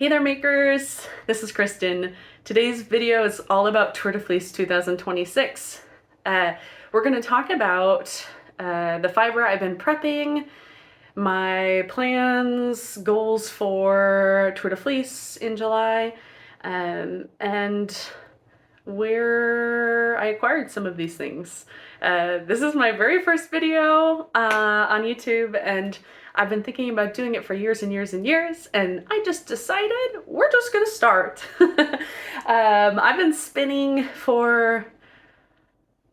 there makers, this is Kristen. Today's video is all about Tour de Fleece 2026. We're going to talk about the fiber I've been prepping, my plans, goals for Tour de Fleece in July, and where I acquired some of these things. This is my very first video on YouTube, and I've been thinking about doing it for years and years and years, and I just decided we're just gonna start. I've been spinning for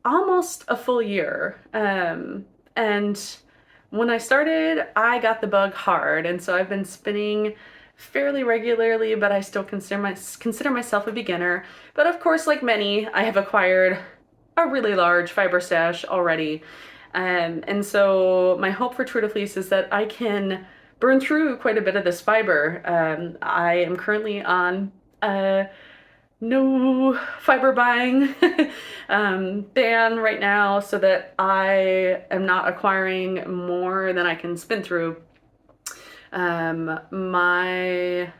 almost a full year, and when I started, I got the bug hard, and so I've been spinning fairly regularly, but I still consider myself a beginner. But of course, like many, I have acquired a really large fiber stash already. And so my hope for Tour de Fleece is that I can burn through quite a bit of this fiber. I am currently on no fiber buying ban right now, so that I am not acquiring more than I can spin through. My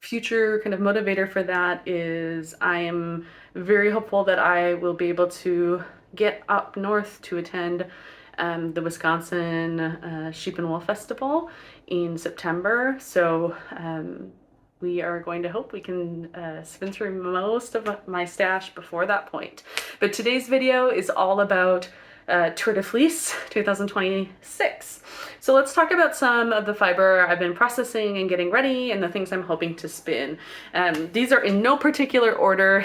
future kind of motivator for that is I am very hopeful that I will be able to get up north to attend the Wisconsin Sheep and Wool Festival in September. So we are going to hope we can spin through most of my stash before that point. But today's video is all about Tour de Fleece 2026. So let's talk about some of the fiber I've been processing and getting ready and the things I'm hoping to spin. These are in no particular order.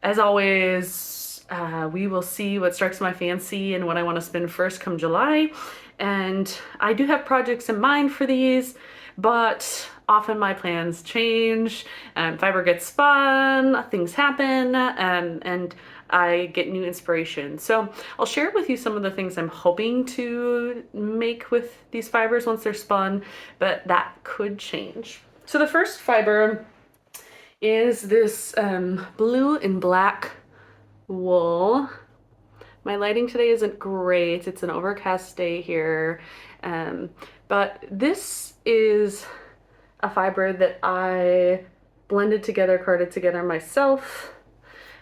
As always, we will see what strikes my fancy and what I want to spin first come July. And I do have projects in mind for these, but often my plans change, fiber gets spun, things happen, and I get new inspiration. So I'll share with you some of the things I'm hoping to make with these fibers once they're spun, but that could change. So the first fiber is this blue and black wool. My lighting today isn't great. It's an overcast day here, but this is a fiber that I blended together, carded together myself.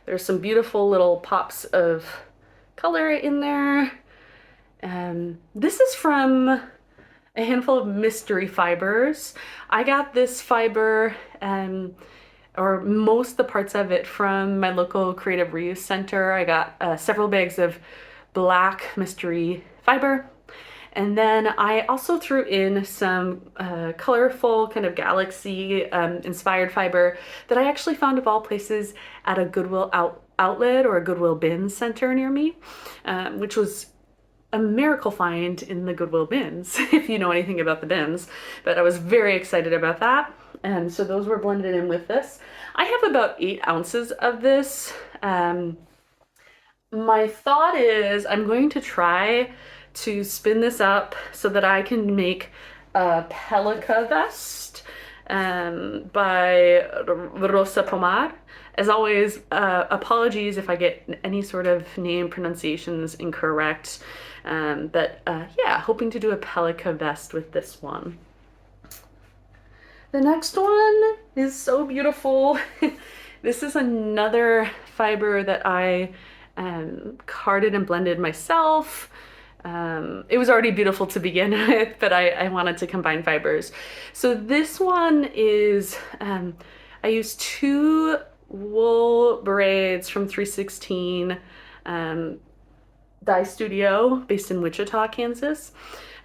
There's some beautiful little pops of color in there. This is from a handful of mystery fibers. I got this fiber, or most of the parts of it, from my local creative reuse center. I got several bags of black mystery fiber. And then I also threw in some colorful kind of galaxy inspired fiber that I actually found of all places at a Goodwill outlet or a Goodwill bin center near me, which was a miracle find in the Goodwill bins, if you know anything about the bins. But I was very excited about that. And so those were blended in with this. I have about 8 ounces of this. My thought is I'm going to try to spin this up so that I can make a Pelica vest by Rosa Pomar. As always, apologies if I get any sort of name pronunciations incorrect, but yeah, hoping to do a Pelica vest with this one. The next one is so beautiful. This is another fiber that I carded and blended myself. It was already beautiful to begin with, but I wanted to combine fibers. So this one is, I used 2 wool braids from 316 Dye Studio based in Wichita, Kansas.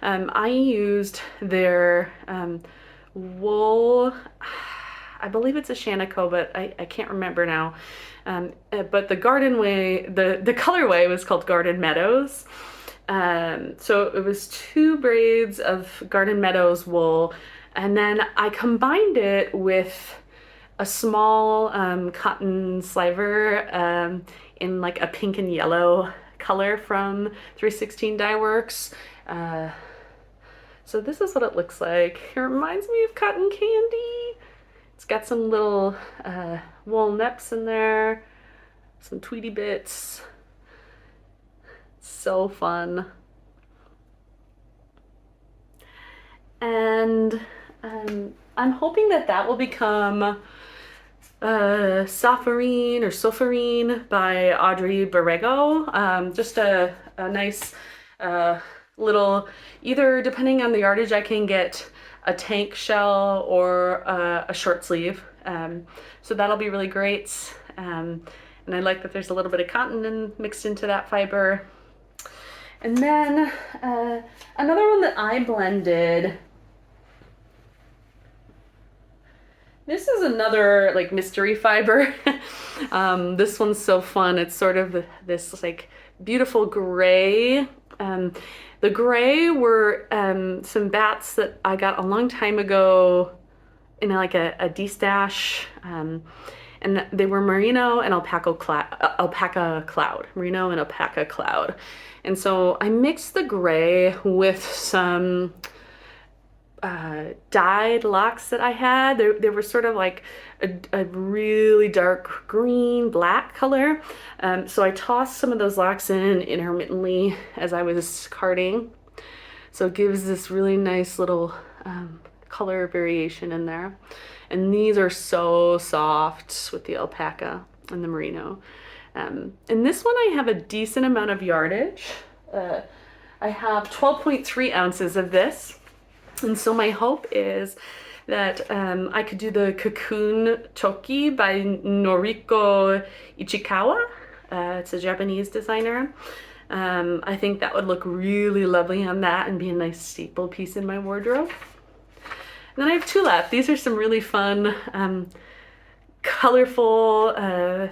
I used their wool, I believe it's a Shanico, but I can't remember now. But the garden way, the colorway was called Garden Meadows. So it was 2 braids of Garden Meadows wool, and then I combined it with a small cotton sliver in like a pink and yellow color from 316 Dye Works. So this is what it looks like. It reminds me of cotton candy. It's got some little wool neps in there, some tweedy bits. So fun. And I'm hoping that that will become Safarine or Sofarine by Audrey Borrego. Just a nice little, either depending on the yardage, I can get a tank shell or a short sleeve. So that'll be really great. And I like that there's a little bit of cotton mixed into that fiber. And then another one that I blended. This is another like mystery fiber. This one's so fun. It's sort of this like beautiful gray. The gray were some bats that I got a long time ago in like a D-stash. And they were merino and alpaca cloud. Merino and alpaca cloud. And so I mixed the gray with some dyed locks that I had. They were sort of like a really dark green, black color. So I tossed some of those locks in intermittently as I was carding. So it gives this really nice little color variation in there. And these are so soft with the alpaca and the merino. And this one I have a decent amount of yardage. I have 12.3 ounces of this. And so my hope is that I could do the Cocoon Toki by Noriko Ichikawa. It's a Japanese designer. I think that would look really lovely on that and be a nice staple piece in my wardrobe. And then I have two left. These are some really fun, colorful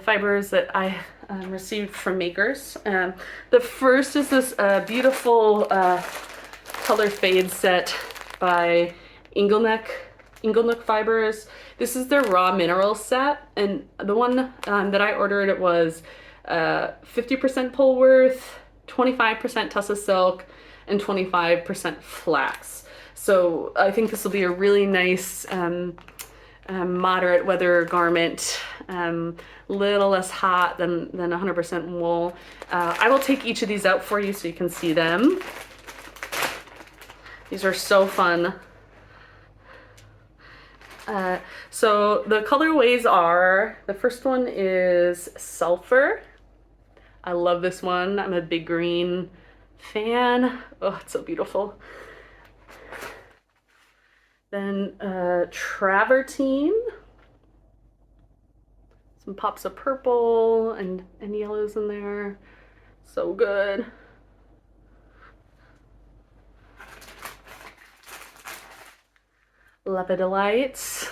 fibers that I received from makers. The first is this beautiful color fade set by Inglenook Fibers. This is their raw mineral set, and the one that I ordered, it was 50% Polworth, 25% Tussa silk, and 25% flax. So I think this will be a really nice moderate weather garment, little less hot than 100% wool. I will take each of these out for you so you can see them. These are so fun. So the colorways are, the first one is Sulfur. I love this one. I'm a big green fan. Oh, it's so beautiful. Then Travertine. Some pops of purple and yellows in there. So good. Lepidolites.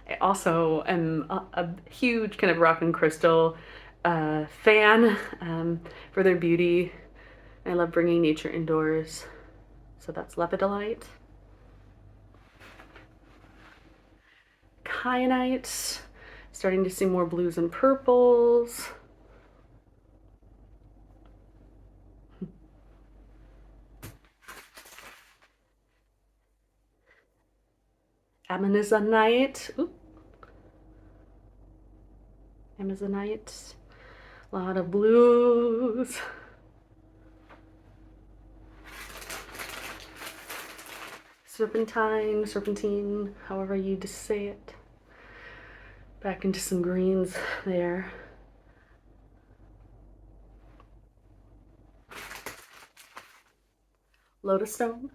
I also am a huge kind of rock and crystal fan for their beauty. I love bringing nature indoors. So that's Lepidolite. Kyanite. Starting to see more blues and purples. Amazonite. Ooh. Amazonite. A lot of blues. Serpentine, however you just say it. Back into some greens there. Lotus stone.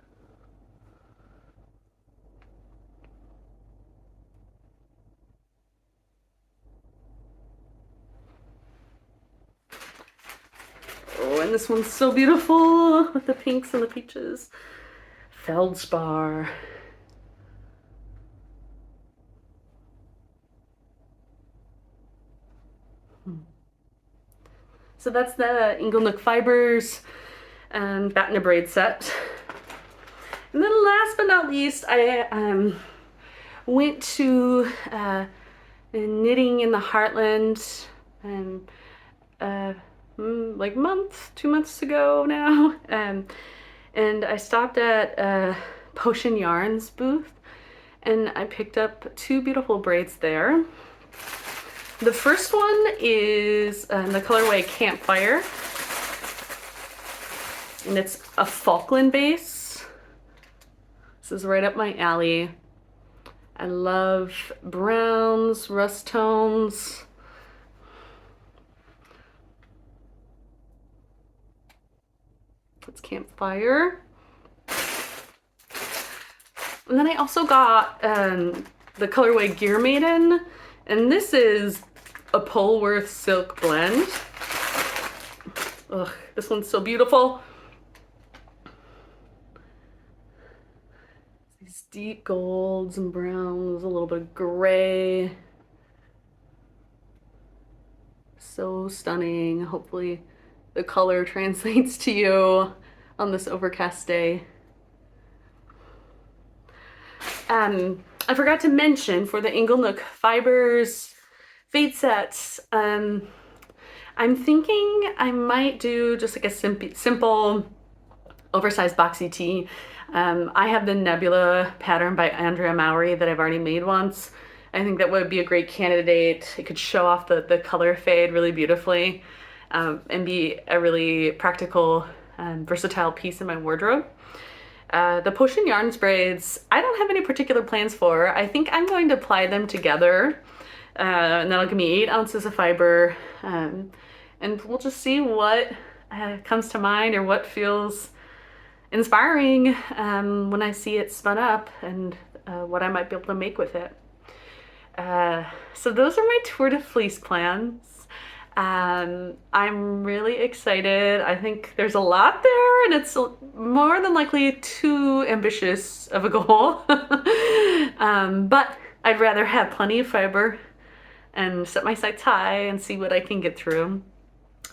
Oh, and this one's so beautiful with the pinks and the peaches. Feldspar. So that's the Inglenook Fibers and Bat in a Braid set. And then last but not least, I went to Knitting in the Heartland like 2 months ago now. And I stopped at Potion Yarns booth and I picked up two beautiful braids there. The first one is the colorway Campfire, and it's a Falkland base. This is right up my alley. I love browns, rust tones. It's campfire. And then I also got the colorway Gear Maiden, and this is a Polworth silk blend. Ugh, this one's so beautiful. These deep golds and browns, a little bit of gray. So stunning. Hopefully the color translates to you on this overcast day. I forgot to mention for the Inglenook Fibers fade sets, I'm thinking I might do just like a simple oversized boxy tee. I have the Nebula pattern by Andrea Mowry that I've already made once. I think that would be a great candidate. It could show off the color fade really beautifully, and be a really practical and versatile piece in my wardrobe. The Potion Yarns braids, I don't have any particular plans for. I think I'm going to apply them together, and that'll give me 8 ounces of fiber, and we'll just see what comes to mind or what feels inspiring when I see it spun up, and what I might be able to make with it. So those are my Tour de Fleece plans. I'm really excited. I think there's a lot there, and it's more than likely too ambitious of a goal. But I'd rather have plenty of fiber and set my sights high and see what I can get through.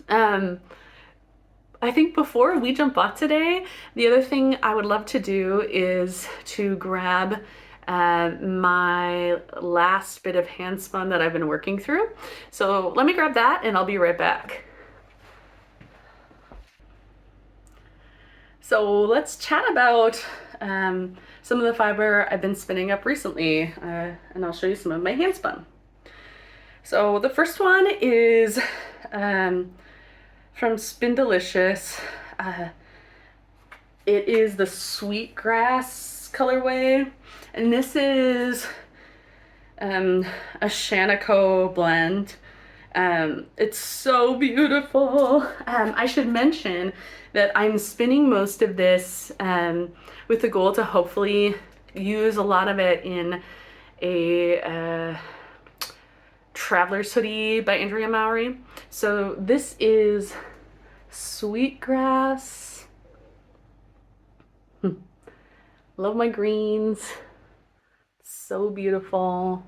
I think before we jump off today, the other thing I would love to do is to grab my last bit of hand spun that I've been working through. So let me grab that and I'll be right back. So let's chat about some of the fiber I've been spinning up recently, and I'll show you some of my hand spun. So the first one is from Spin Delicious. It is the Sweetgrass colorway, and this is a Shanico blend. It's so beautiful. I should mention that I'm spinning most of this with the goal to hopefully use a lot of it in a Traveler's Hoodie by Andrea Mowry. So this is Sweetgrass. Love my greens. So beautiful.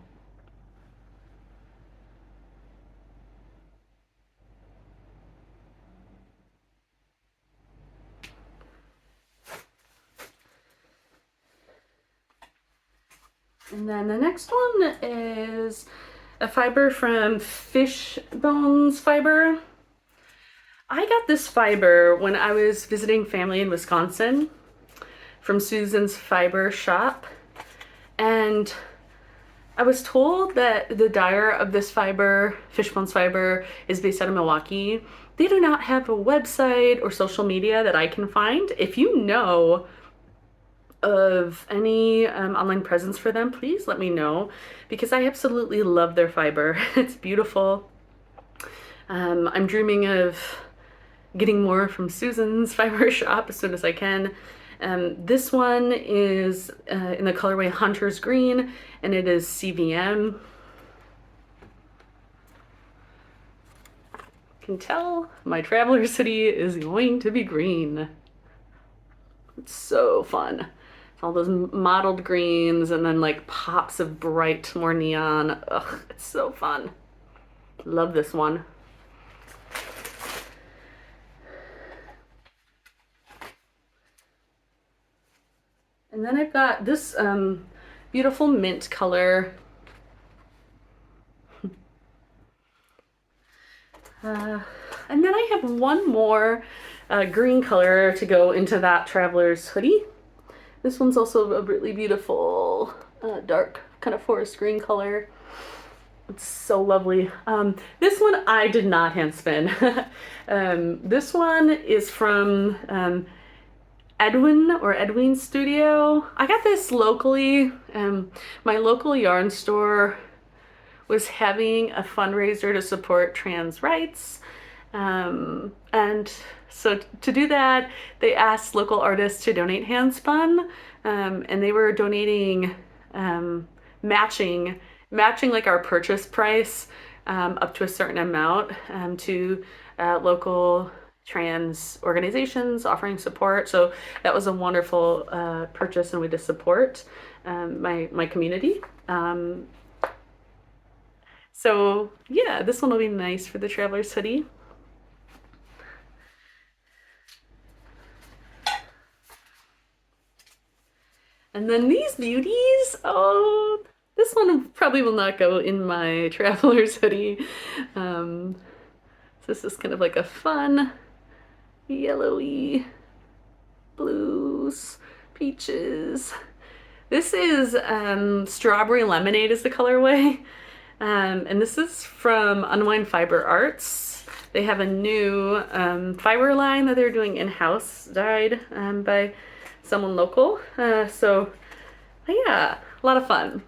And then the next one is a fiber from Fish Bones Fiber. I got this fiber when I was visiting family in Wisconsin from Susan's Fiber Shop, and I was told that the dyer of this fiber, Fishbones Fiber, is based out of Milwaukee. They do not have a website or social media that I can find. If you know of any online presence for them, please let me know, because I absolutely love their fiber. It's beautiful. I'm dreaming of getting more from Susan's Fiber Shop as soon as I can. This one is in the colorway Hunter's Green, and it is CVM. You can tell my Traveler's Hoodie is going to be green. It's so fun. All those mottled greens and then like pops of bright, more neon. Ugh, it's so fun. Love this one. And then I've got this beautiful mint color. And then I have one more green color to go into that Traveler's Hoodie. This one's also a really beautiful dark kind of forest green color. It's so lovely. This one I did not hand spin. This one is from Edwin Studio. I got this locally. My local yarn store was having a fundraiser to support trans rights. And so to do that, they asked local artists to donate hand spun, and they were donating matching like our purchase price up to a certain amount to local trans organizations offering support. So that was a wonderful purchase and way to support my community. So yeah, this one will be nice for the traveler's hoodie. And then these beauties, oh, this one probably will not go in my traveler's hoodie. So this is kind of like a fun yellowy blues, peaches. This is Strawberry Lemonade is the colorway. And this is from Unwind Fiber Arts. They have a new fiber line that they're doing in-house, dyed by someone local. So yeah, a lot of fun.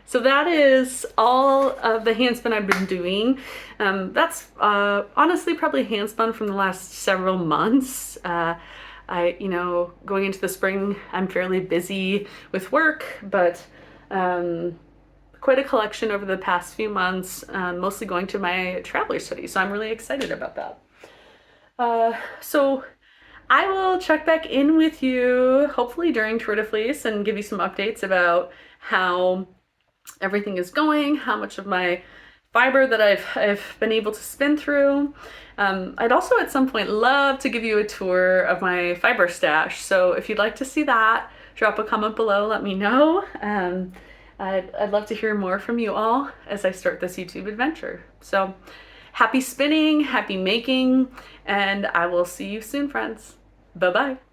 So that is all of the handspun I've been doing. That's honestly probably handspun from the last several months. Going into the spring, I'm fairly busy with work, but quite a collection over the past few months, mostly going to my traveler's hoodie. So I'm really excited about that. So I will check back in with you hopefully during Tour de Fleece and give you some updates about how everything is going, how much of my fiber that I've been able to spin through. I'd also at some point love to give you a tour of my fiber stash. So if you'd like to see that, drop a comment below, let me know. I'd love to hear more from you all as I start this YouTube adventure. So happy spinning, happy making, and I will see you soon, friends. Bye-bye.